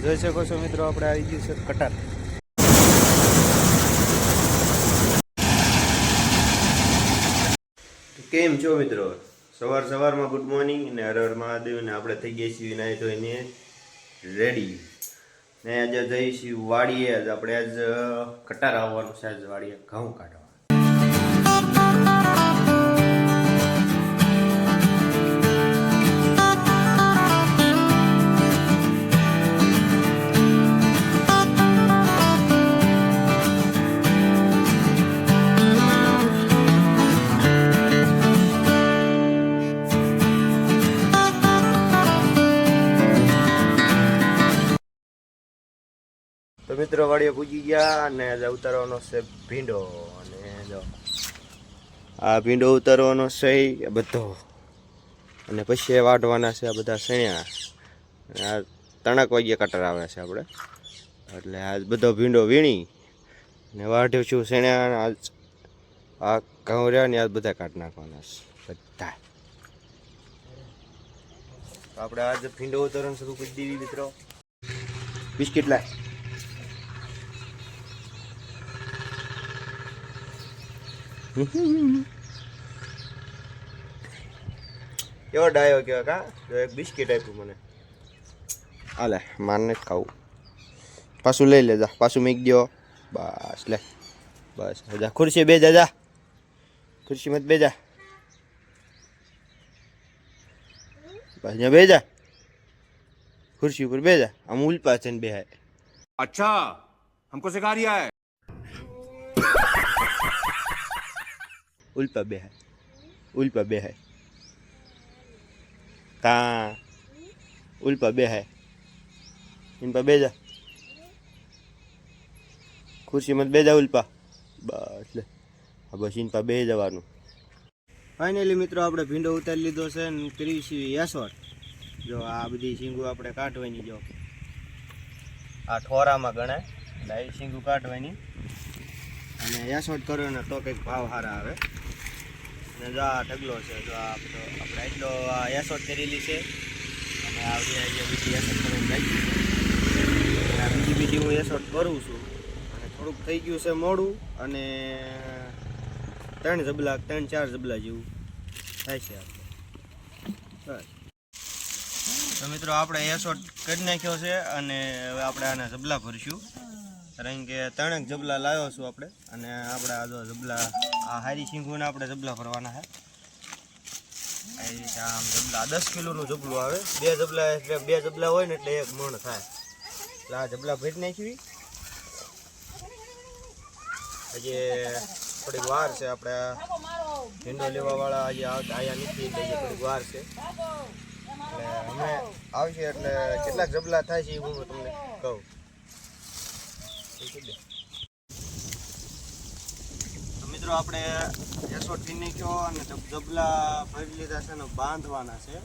જોઈ શકો છો મિત્રો, આપણે આવી ગયું છે કટાર. કેમ છો મિત્રો? સવારમાં ગુડ મોર્નિંગ ને હર હર મહાદેવ. ને આપણે થઈ ગયા છીએ નાઈ ધોઈને રેડી ને આજે જઈશું વાડીએ. આપણે આજ કટાર આવવાનું છે, આજ વાડીએ ઘઉં કાઢવા. તો મિત્રો વાડીએ પૂજી ગયા અને ઉતારવાનો છે ભીંડો. અને જો આ ભીંડો ઉતારવાનો છે બધો, અને પછી વાઢવાના છે આ બધા સણ્યા. આ 3 વાગ્યે કટર આવે છે આપણે, એટલે આજ બધો ભીંડો વીણી ને વાઢ્યો છું સણ્યા. આજ આ ઘઉં રહ્યા ને આજ બધા કાઢી નાખવાના છે બધા. આપણે આજ ભીંડો ઉતારવાનું શરૂ કરી દીધી મિત્રો. બિસ્કિટ લાય. કેવો ડાયો કેવો કા, જો એક બિસ્કિટ આપ્યું મને. હાલે મારને જ ખાવું. પાછું લઈ લેજા, પાછું મૂકી દો. બસ લે, બસ જા ખુરશી બેજા, જા ખુરશી મત બેજા, બસ ત્યાં બેજા, ખુરશી ઉપર બેજા. આમ ઉલ્પા છે ને બેહાય. अच्छा हमको सिखा रिया है. ઉલ્પા બેહાય, ઉલ્પા બેહાય, કા ઉલ્પા બેહાય. ઇન પર બેજા, ખુરશી મત બેજા ઉલ્પા. બસ લે, બસ ઇન પર બે જવાનું. ફાઇનલી મિત્રો આપણે ભીંડો ઉતારી લીધો છે ને કરી છે યાસોટ. જો આ બધી શીંગું આપણે કાઢવાની, જો આ ઠોરામાં ગણાય એટલે એ શીંગું કાઢવાની અને યાસોટ કરો ને તો કંઈક ભાવ સારા આવે. અને જો આ ઢગલો છે, જો આપણે એટલો યાસોટ કરેલી છે. અને આ બીજી યાસોટ કરવાની બાકી છે. આ બીજી હું યાસોટ કરું છું. અને થોડુંક થઈ ગયું છે મોડું, અને 3-4 જબલા જેવું થાય છે આપણે. બસ તો મિત્રો આપણે યાસોટ કરી નાખ્યો છે, અને હવે આપણે આના જબલા ભરીશું. કારણ કે 3 જબલા લાવ્યો છું આપણે, અને આપણે આ જો જબલા, આ હારી શીંગુને આપણે જબલા ભરવાના છે. આ રીતે આમ જબલા 10 કિલોનું જબલું આવે. 2 જબલા એટલે 2 જબલા હોય ને એટલે 1 મણ થાય. એટલે આ જબલા ભરી નાખી. હજી થોડીક વાર છે, આપણે ભીંડો લેવાવાળા હજી આયા નથી, એટલે થોડીક વાર છે. એટલે અમે આવશે એટલે કેટલાક જબલા થાય છે એ હું તમને કહું. તો મિત્રો આપણે યાસોટ થી નાખ્યો અને જબલા ભરી લીધા છે ને બાંધવાના છે.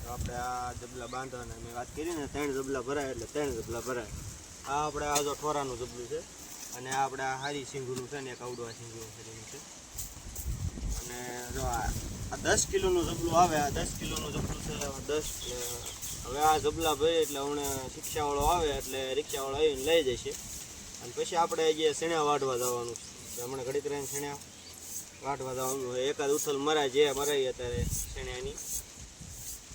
તો આપણે આ જબલા બાંધવાના મેં વાત કરી ને, 3 જબલા ભરાય એટલે 3 જબલા ભરાય. આ આપણે આ જો ઠોરાનું જબલું છે, અને આપણે આ હારી સિંગુનું છે ને એક અવડવા સિંગુનું છે. અને જો આ 10 કિલોનું જબલું આવે. આ 10 કિલોનું જબલું છે 10. હવે આ જબલા ભરે એટલે હમણાં રિક્ષાવાળો આવે એટલે રિક્ષાવાળો આવીને લઈ જશે. અને પછી આપણે જે શેણા વાઢવા જવાનું છે, હમણાં ઘડીક રહીને શેણા વાઢવા જવાનું હોય. એકાદ ઉથલ મરાય, જે મરાય અત્યારે શેણાની.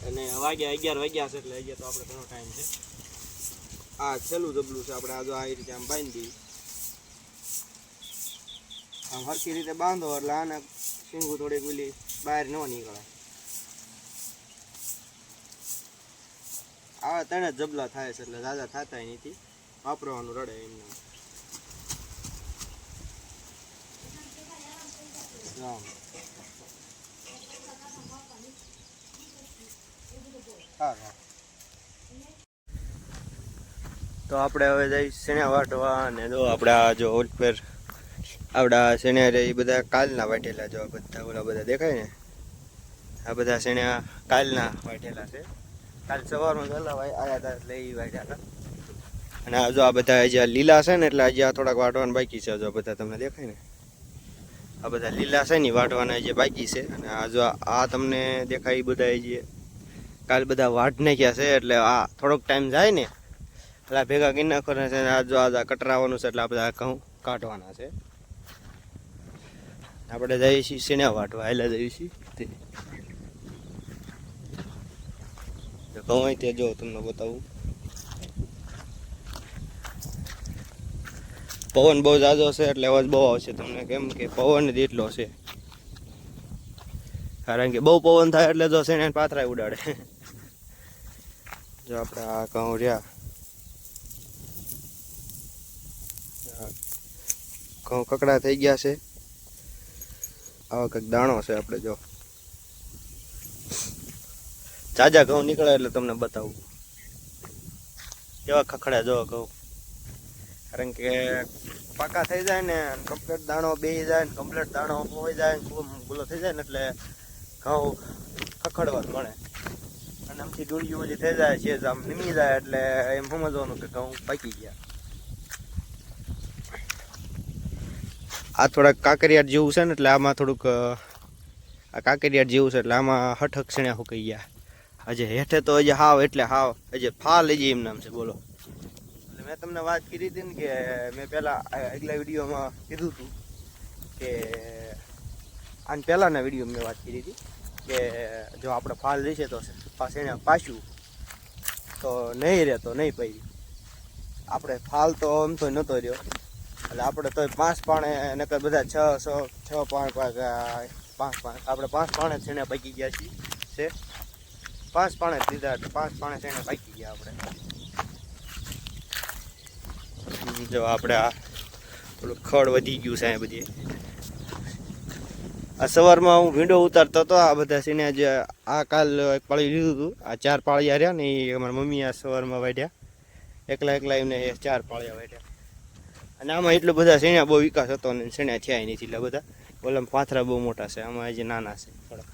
અને વાગ્યા 11 વાગ્યા છે, એટલે હજી તો આપણે ઘણો ટાઈમ છે. આ છેલ્લું જબલું છે આપણે. આ જો આ રીતે આમ બાંધી, આમ હરખી રીતે બાંધો એટલે આને શીંગું થોડીક ઓલી બહાર ન નીકળે. આવા 3 જ જબલા થાય છે, એટલે દાદા થતા નથી, વાપરવાનું રડે એમને. તો આપણે હવે જઈ શેણા વાટવા. અને જો આપણે આ જો ઓલપેર આપણા શેણા રે એ બધા કાલના વાટેલા. જો બધા ઓલા બધા દેખાય ને, આ બધા શેણા કાલના વાટેલા છે. કાલ સવારમાં ગયેલા આવ્યા હતા એટલે એ વાટ્યા હતા. અને આ જો આ બધા હજી લીલા છે ને, એટલે હજી આ થોડાક વાટવાના બાકી છે. જો બધા તમને દેખાય ને, આ બધા લીલા છે ને વાટવાના હજી બાકી છે. અને આ જો આ તમને દેખાય એ બધા હજી કાલ બધા વાટ નાખ્યા છે. એટલે આ થોડોક ટાઈમ જાય ને એટલે ભેગા કરી નાખવાના છે. આ જો આ કટરાવાનું છે એટલે આપણે આ ઘઉં કાઢવાના છે. આપણે જઈએ છીએ સીણા વાટવા, હાલ્યા જઈએ છીએ તે ઘઉં હોય તે જો તમને બતાવું. પવન બહુ ઝાઝો છે એટલે અવાજ બહુ આવશે તમને, કેમ કે પવન જ એટલો છે. કારણ કે બહુ પવન થાય એટલે જો સીણા પાથરા ઉડાડે. જો આપણે આ ઘઉં રહ્યા, ઘઉં કકડા થઈ ગયા છે. આવો કંઈક દાણો છે. આપણે જો જાજા ઘઉં નીકળે એટલે તમને બતાવું કેવા ખખડ્યા જો ઘઉં. કારણ કે પાકા થઈ જાય ને કમ્પ્લીટ દાણો બેસી જાય ને કમ્પ્લીટ દાણો હોઈ જાય ને ગુલો થઈ જાય ને એટલે ઘઉં ખખડવા મળે. અને આમથી ડુંડિયું બધી થઈ જાય છે, આમ નીમી જાય એટલે એમ સમજવાનું કે ઘઉં પાકી ગયા. આ થોડાક કાંકરિયાટ જેવું છે ને એટલે આમાં થોડુંક આ કાંકરિયાટ જેવું છે એટલે આમાં હઠક સીણા સુકાઈ ગયા. હજી હેઠે તો હજી હાવ એટલે હાવ હજી ફાલ હજી એમ નામ છે. બોલો, એટલે મેં તમને વાત કરી હતી ને કે મેં પહેલાં આગલા વિડીયોમાં કીધું હતું કે આને પહેલાંના વિડીયોમાં મેં વાત કરી હતી કે જો આપણે ફાલ રહેશે તો સીણા પાછું તો નહીં રહે તો નહીં પડી. આપણે ફાલ તો આમ તો નહોતો રહ્યો એટલે આપણે તો 5 પાણે નકર બધા 6 પાણ આપણે 5 પાણે સીણા પાકી ગયા છીએ છે. 5 પાણે જ દીધા એટલે 5 પાણે સીણા પાકી ગયા આપણે. જો આપણે આ થોડું ખડ વધી ગયું છે. બધી આ સવારમાં હું ભીંડો ઉતારતો હતો. આ બધા સીણા જે આ કાલ એક પાળી લીધું હતું. આ 4 પાળિયા રહ્યા ને એ અમારા મમ્મી આ સવારમાં વાઢ્યા. એકલા એમને 4 પાળિયા વાઢ્યા. અને આમાં એટલું બધા સીણા બહુ વિકાસ હતો ને સીણા થયા નથી એટલા બધા. ઓલામાં પાથરા બહુ મોટા છે, આમાં હજી નાના છે થોડાક.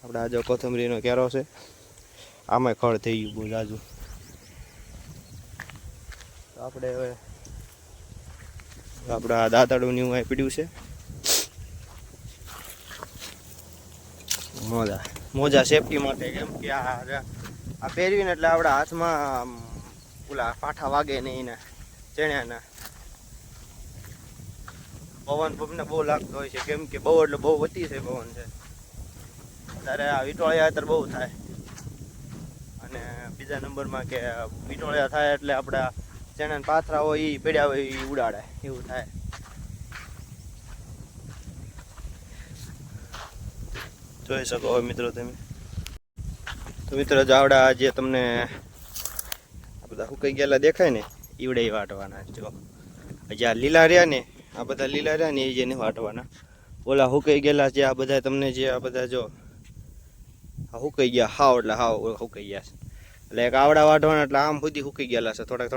આપણે આ જો કોથમરીનો કેરો છે, આમાં ખડ થઈ ગયું બહુ જાજુ. તો આપણે હવે આપણા દાંતરડું ને એવું પીડ્યું છે. મોજા સેફટી માટે, કેમ કે આ પહેરવીને એટલે આપણા હાથમાં ઓલા પાઠા વાગે નહીં ને ચણ્યાના. પવન પવનને બહુ લાગતો હોય છે, કેમ કે બહુ એટલે બહુ વધી છે પવન છે ત્યારે આ વિટોળિયા અત્યારે બહુ થાય. અને બીજા નંબરમાં કે વિટોળિયા થાય એટલે આપણા ચણાના પાથરા હોય એ પડ્યા હોય એ ઉડાડે એવું થાય. જોઈ શકો હવે મિત્રો તમે. તો મિત્રો જાવડા જે તમને આ બધા સુકાઈ ગયેલા દેખાય ને ઈવડે વાટવાના. જો હજી આ લીલા રહ્યા ને, આ બધા લીલા રહ્યા ને એ જેને વાટવાના. ઓલા સુકાઈ ગયેલા જે આ બધા તમને જે આ બધા જો આ સુકાઈ ગયા હાવ એટલે હાવ સુકાઈ ગયા છે. એટલે એક આવડા વાટવાના એટલે આમ સુધી સુકાઈ ગયેલા છે. થોડાક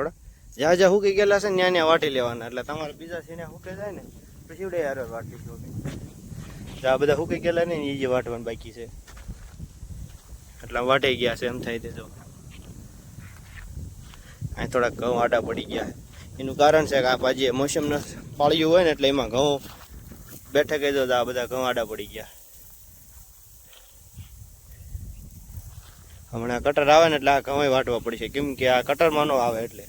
જ્યાં જ્યાં સુકાઈ ગયેલા છે ને ત્યાં વાટી લેવાના. એટલે તમારે બીજા સીને સુકાઈ જાય ને પછી ઈવડે યાર વાટી દો. આ બધા સુકાઈ ગયેલા ને એ જે વાટવાનું બાકી છે એટલે વાટાઈ ગયા છે એમ થાય તે. જો અહીં થોડાક ઘઉં આડા પડી ગયા. એનું કારણ છે કે આ પાછી મોસમનું પાળિયું હોય ને એટલે એમાં ઘઉં બેઠે કહી દો આ બધા ઘઉં આડા પડી ગયા. હમણાં કટર આવે ને એટલે આ ઘઉં વાટવા પડશે, કેમ કે આ કટરમાં ન આવે એટલે.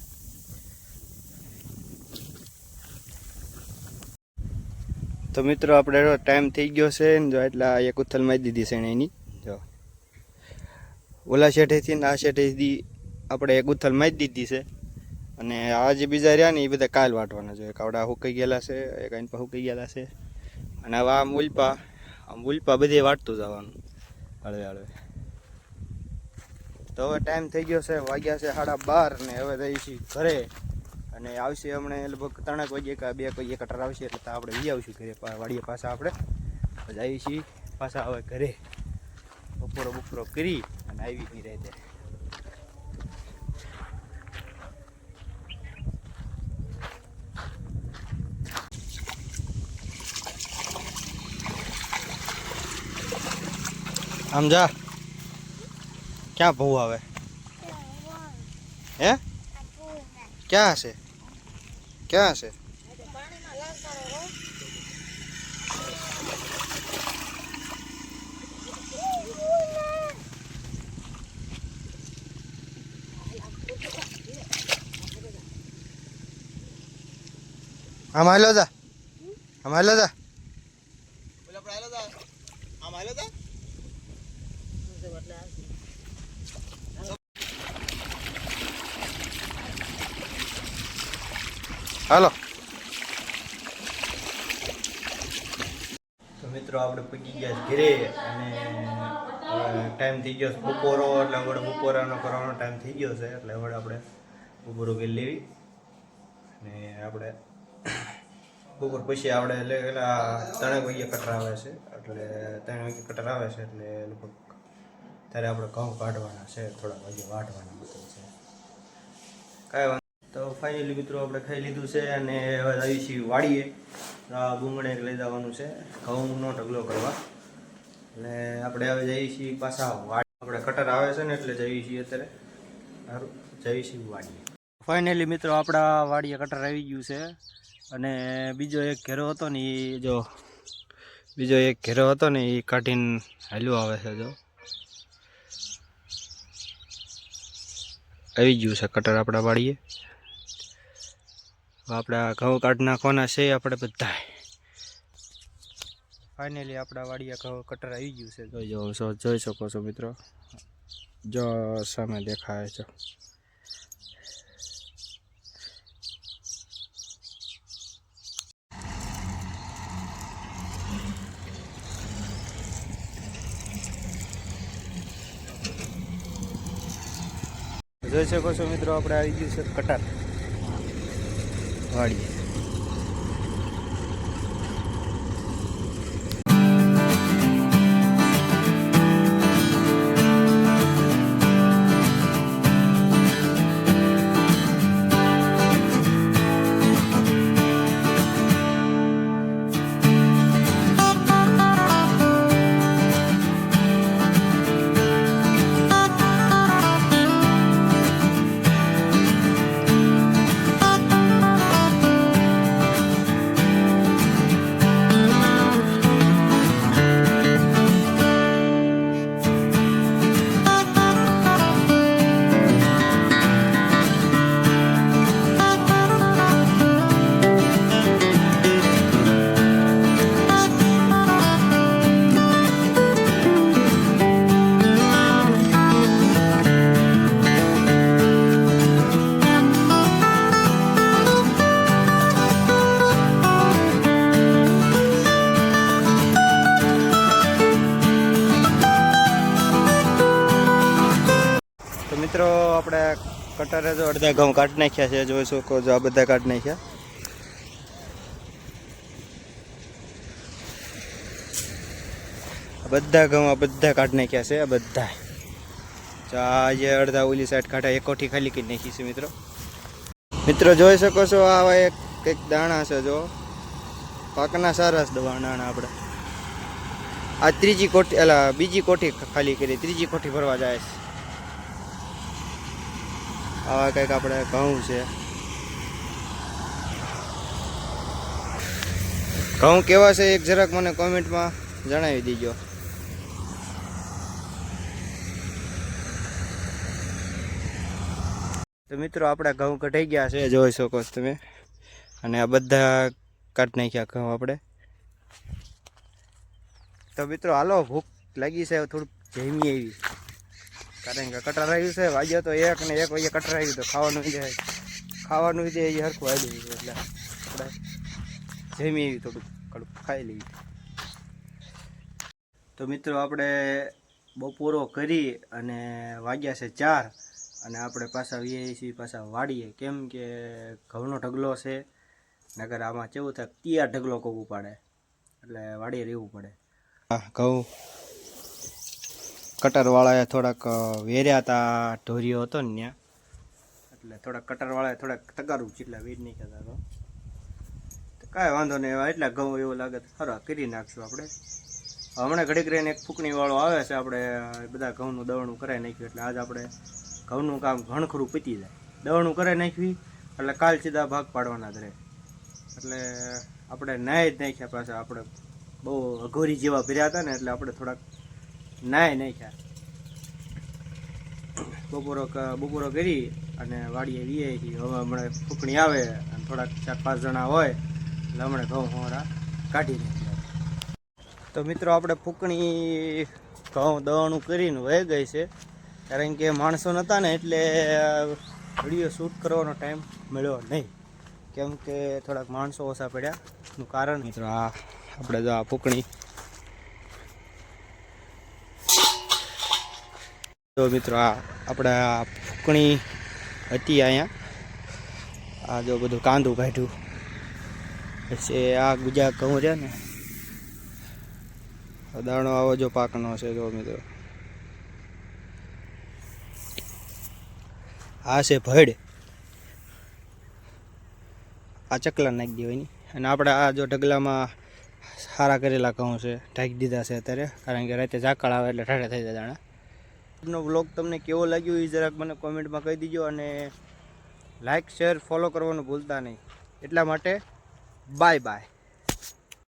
તો મિત્રો આપણે ટાઈમ થઈ ગયો છે ને જો એટલે એક ઉથલ મારી દીધી છે એની. જો ઓલા શેઠેથી ને આ શેઠેથી આપણે એક ઉથલ મારી દીધી છે. અને આ જે બીજા રહ્યા ને એ બધા કાલ વાટવાના છે. એક આવડા સુકાઈ ગયેલા છે, એક આઈન પર સુકાઈ ગયેલા છે. અને હવે આમ ઉલ્પા બધે વાટતું જવાનું હળવે હળવે. તો હવે ટાઈમ થઈ ગયો છે, વાગ્યા છે 12:30 ને હવે જઈએ છીએ ઘરે. અને આવશે હમણાં લગભગ 3 વાગે કે 2 વાગે કટર આવશે એટલે આપણે વી આવશું ઘરે વાડીએ પાછા. આપણે જઈએ છીએ પાછા હવે ઘરે. બપોરો કરી અને આવી નહીં રહે. આમ જા, ક્યાં ભૂ આવે હે? ક્યાં હશે? ક્યાં હશે? આમ હાલો જા આમ હાલો જા બોલ આપણે હાલો જા આમ હાલો જા હાલો. તો મિત્રો આપણે પૂગી ગયા ઘરે અને ટાઈમ થઈ ગયો બપોરો એટલે હવે બપોરાનો કરવાનો ટાઈમ થઈ ગયો છે એટલે હવે આપણે બપોરો કરી લેવી અને આપણે બપોર પછી આપણે પેલા 3 વાગે કટર આવે છે એટલે 3 વાગે કટર આવે છે એટલે લગભગ ત્યારે આપણે ઘઉં કાઢવાના છે થોડા વાગે વાટવાના મતલબ છે કાંઈ વાંધો. તો ફાઇનલી મિત્રો આપણે ખાઈ લીધું છે અને હવે આવી છીએ વાડીએ. બુંગણે લઈ જવાનું છે ઘઉંનો ઢગલો કરવા એટલે આપણે હવે જઈએ છીએ પાછા વાડી. આપણે કટર આવે છે ને એટલે જઈએ છીએ અત્યારે સારું જઈએ છીએ વાડીએ. ફાઇનલી મિત્રો આપણા વાડીએ કટર આવી ગયું છે અને બીજો એક ઘેરો હતો ને એ જો એ કાઢીને હાલ્યો આવે છે. જો આવી ગયું છે કટર આપણા વાડીએ. આપણા ઘઉં કાઢી નાખવાના છે આપણે બધા. ફાઇનલી આપણા વાડીએ ઘઉં કટર આવી ગયું છે. જોઈ શકો છો મિત્રો, જો સામે દેખાય છે. જોઈ શકો છો મિત્રો, આપણે આવી ગયું છે કટર વાડીએ. મિત્રો આપણે કટરે જો અડધા ઘઉં કાઢી નાખ્યા છે. જોઈ શકો છો, આ બધા કાઢી નાખ્યા. બધા ઘઉં આ બધા કાઢી નાખ્યા છે. આ બધા આ જે અડધા ઓલી સાઈડ કાઢા એક કોઠી ખાલી કરી નાખી છે. મિત્રો જોઈ શકો છો, આ એક કંઈક દાણા છે. જો પાકના સારા દાણા આપણે આ ત્રીજી કોઠી બીજી કોઠી ખાલી કરી, ત્રીજી કોઠી ભરવા જાય છે. આવા કંઈક આપણે ઘઉં છે. ઘઉં કેવા છે એક જરાક મને કોમેન્ટમાં જણાવી દીજો. તો મિત્રો આપણે ઘઉં કઢાઈ ગયા છે, જોઈ શકો છો તમે. અને આ બધા કાઢી નાખ્યા ઘઉં આપણે. તો મિત્રો હાલો, ભૂખ લાગી છે, થોડુંક જમી આવી. કારણ કે કટર આવ્યું છે, વાગ્યો તો 1 ને 1 વાગે કટર આવ્યું તો ખાવાનું દે એ હરખું આવી ગયું એટલે આપણે જમી આવી, થોડુંક કડું ખાઈ લઈએ. તો મિત્રો આપણે બપોરો કરી અને વાગ્યા છે 4 અને આપણે પાછા આવીએ છીએ પાછા વાડીએ. કેમ કે ઘઉંનો ઢગલો છે, નગર આમાં કેવું થાય તૈયાર ઢગલો કોવું પડે એટલે વાડીએ રહેવું પડે. ઘઉં કટરવાળાએ થોડાક વેર્યા હતા, ઢોરિયો હતો ને ત્યાં, એટલે થોડાક કટરવાળાએ થોડાક તગારું જેટલા વેર નહીં કરતા તો કાંઈ વાંધો નહીં. એટલા ઘઉં એવું લાગે તો ખરા કરી નાખશું આપણે. હમણાં ઘડીક રહીને એક ફૂંકણીવાળો આવે છે, આપણે બધા ઘઉંનું દવણું કરાવી નાખ્યું એટલે આજ આપણે ઘઉંનું કામ ઘણખરું પતી જાય. દવણું કરાવી નાખવી એટલે કાલ સીધા ભાગ પાડવાના જ રહે. એટલે આપણે નાય જ નાખ્યા પાછા. આપણે બહુ અઘોરી જેવા ભર્યા હતા ને એટલે આપણે થોડાક નાય નાખ્યા. બપોરો કરી અને વાડીએ વીએ છીએ. હવે હમણાં ફૂંકણી આવે અને થોડાક 4-5 જણા હોય એટલે હમણાં ઘઉં હોરા કાઢી નાખ્યા. તો મિત્રો આપણે ફૂકણી ઘઉં દવાનું કરીને વહી ગઈ છે, કારણ કે માણસો નહોતા ને એટલે વિડીયો શૂટ કરવાનો ટાઈમ મળ્યો નહીં, કેમ કે થોડાક માણસો ઓછા પડ્યા એનું કારણ મિત્રો આ આપણે જો આ ફૂકણી તો મિત્રો આ આપણે આ ફૂકણી હતી અહીંયા, આ જો બધું કાંદું કાઢ્યું પછી આ ગુજા ઘઉં છે ને દાણો આવો જો પાકનો છે જો મિત્રો, આ છે ભડ, આ ચકલા નાખી દેવાની. અને આપણે આ જો ઢગલામાં સારા કરેલા ઘઉં છે ઢાંકી દીધા છે અત્યારે, કારણ કે રાતે ઝાકળ આવે એટલે ઠાઠા થઈ જાય દાણા. આજનો વ્લોગ તમને કેવો લાગ્યો એ જરાક મને કોમેન્ટમાં કહી દીજો, અને લાઇક શેર ફોલો કરવાનું ભૂલતા નહીં. એટલા માટે બાય બાય.